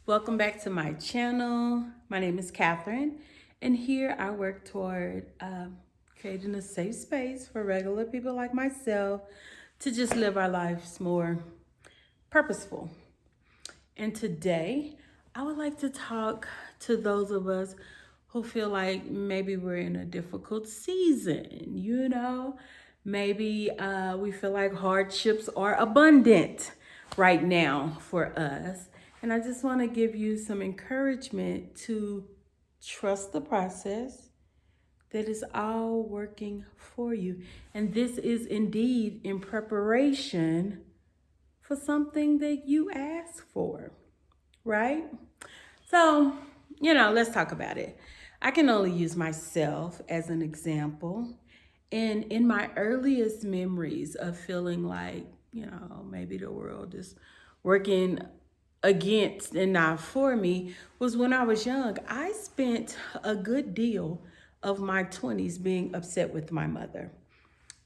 Welcome back to my channel. My name is Catherine, and here I work toward creating a safe space for regular people like myself to just live our lives more purposeful. And today, I would like to talk to those of us who feel like maybe we're in a difficult season, Maybe we feel like hardships are abundant right now for us. And I just want to give you some encouragement to trust the process, that is all working for you. And this is indeed in preparation for something that you ask for, right? So, let's talk about it. I can only use myself as an example. And in my earliest memories of feeling like, maybe the world is working against and not for me was when I was young. I spent a good deal of my 20s being upset with my mother.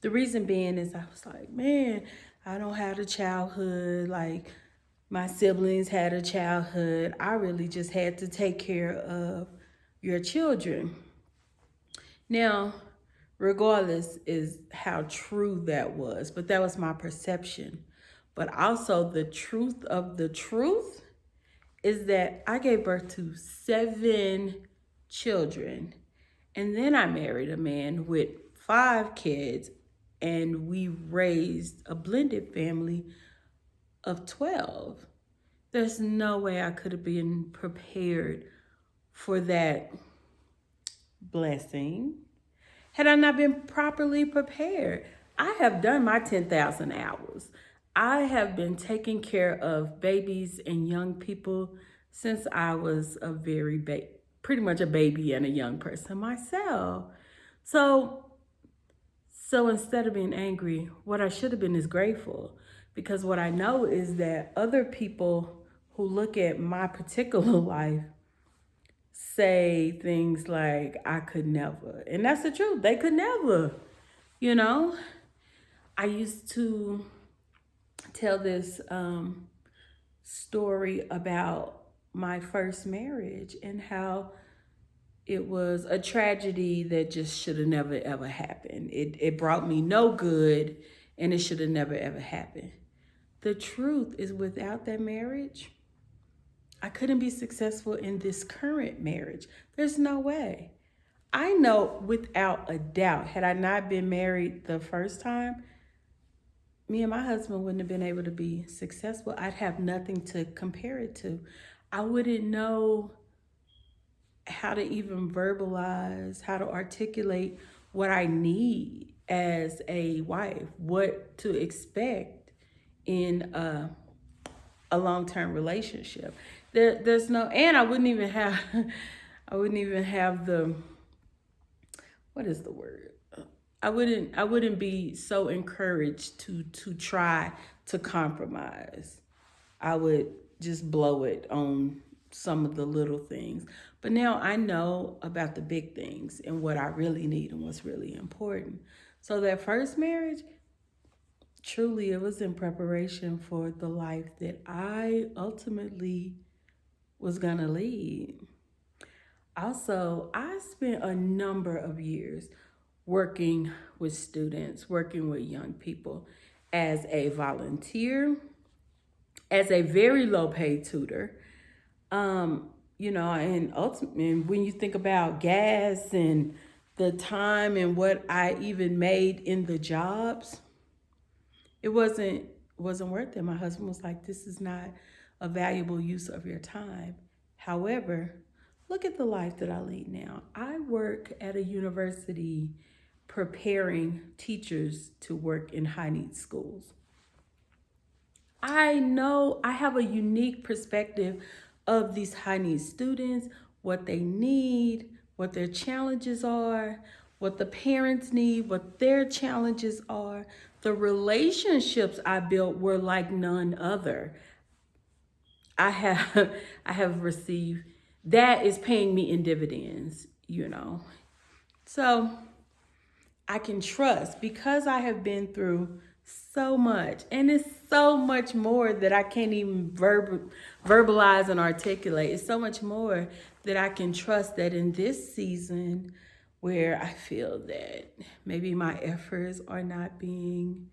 The reason being is I was like, man, I don't have a childhood like my siblings had a childhood. I really just had to take care of your children. Now, regardless is how true that was, but that was my perception. But also the truth of the truth is that I gave birth to 7 children. And then I married a man with 5 kids, and we raised a blended family of 12. There's no way I could have been prepared for that blessing had I not been properly prepared. I have done my 10,000 hours. I have been taking care of babies and young people since I was pretty much a baby and a young person myself. So so instead of being angry, what I should have been is grateful, because what I know is that other people who look at my particular life say things like, I could never. And that's the truth. They could never, you know? I used to tell this story about my first marriage and how it was a tragedy that just should have never ever happened. It brought me no good, and it should have never ever happened. The truth is, without that marriage, I couldn't be successful in this current marriage. There's no way. I know without a doubt, had I not been married the first time, me and my husband wouldn't have been able to be successful. I'd have nothing to compare it to. I wouldn't know how to even verbalize, how to articulate what I need as a wife, what to expect in a long-term relationship. There's no, and I wouldn't even have, I wouldn't even have the, what is the word? I wouldn't be so encouraged to try to compromise. I would just blow it on some of the little things. But now I know about the big things and what I really need and what's really important. So that first marriage, truly, it was in preparation for the life that I ultimately was going to lead. Also, I spent a number of years working with students, working with young people as a volunteer, as a very low paid tutor. And ultimately, when you think about gas and the time and what I even made in the jobs, it wasn't worth it. My husband was like, "This is not a valuable use of your time." However, look at the life that I lead now. I work at a university preparing teachers to work in high needs schools. I know I have a unique perspective of these high needs students, what they need, what their challenges are, what the parents need, what their challenges are. The relationships I built were like none other. I have I have received, that is paying me in dividends. So I can trust, because I have been through so much. And it's so much more that I can't even verbalize and articulate. It's so much more that I can trust that in this season where I feel that maybe my efforts are not being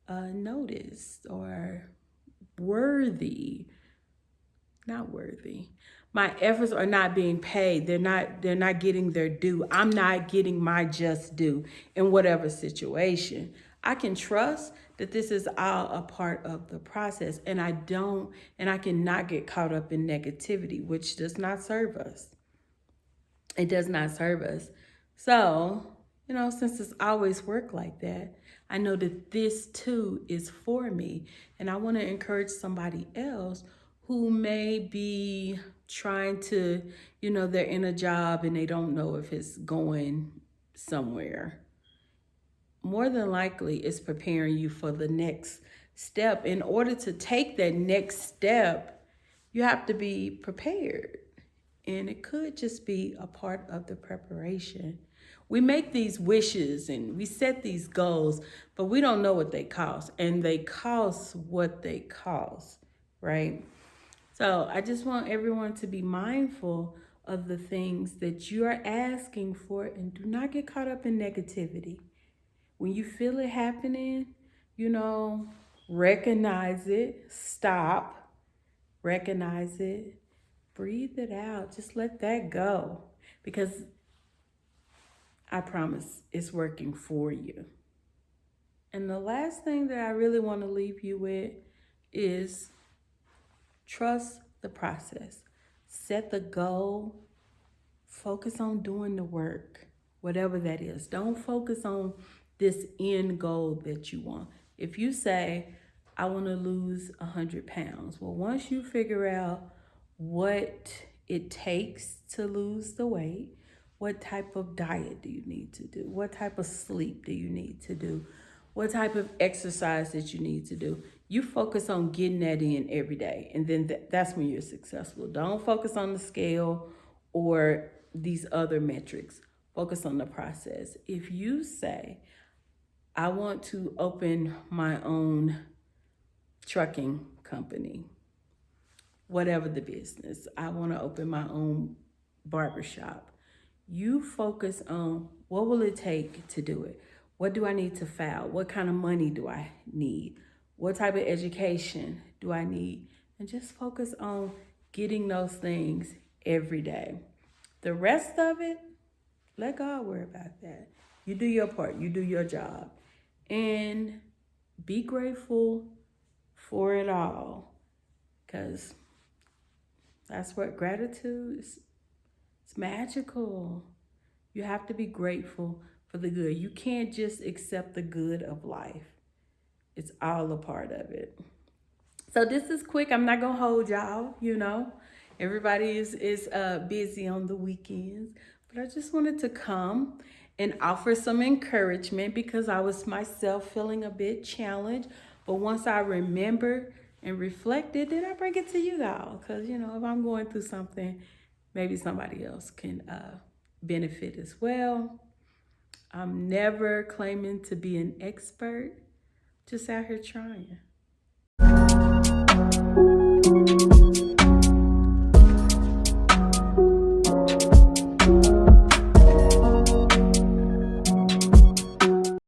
noticed or worthy, not worthy. My efforts are not being paid. They're not getting their due. I'm not getting my just due in whatever situation. I can trust that this is all a part of the process, and I cannot get caught up in negativity, which does not serve us. It does not serve us. So, since it's always worked like that, I know that this too is for me. And I want to encourage somebody else who may be trying to, they're in a job and they don't know if it's going somewhere. More than likely, it's preparing you for the next step. In order to take that next step, you have to be prepared. And it could just be a part of the preparation. We make these wishes and we set these goals, but we don't know what they cost. And they cost what they cost, right? So I just want everyone to be mindful of the things that you are asking for and do not get caught up in negativity. When you feel it happening, recognize it, stop, recognize it, breathe it out. Just let that go, because I promise it's working for you. And the last thing that I really want to leave you with is trust the process. Set the goal. Focus on doing the work, whatever that is. Don't focus on this end goal that you want. If you say, I want to lose 100 pounds, well, once you figure out what it takes to lose the weight, what type of diet do you need to do? What type of sleep do you need to do? What type of exercise that you need to do? You focus on getting that in every day, and then that's when you're successful. Don't focus on the scale or these other metrics. Focus on the process. If you say, I want to open my own trucking company, whatever the business, I want to open my own barbershop. You focus on what will it take to do it? What do I need to file? What kind of money do I need? What type of education do I need? And just focus on getting those things every day. The rest of it, let God worry about that. You do your part, you do your job. And be grateful for it all. Because that's what gratitude is. It's magical. You have to be grateful for the good. You can't just accept the good of life. It's all a part of it. So this is quick. I'm not gonna hold y'all, Everybody is busy on the weekends. But I just wanted to come and offer some encouragement because I was myself feeling a bit challenged. But once I remembered and reflected, then I bring it to you all. Because, if I'm going through something, maybe somebody else can benefit as well. I'm never claiming to be an expert, just out here trying.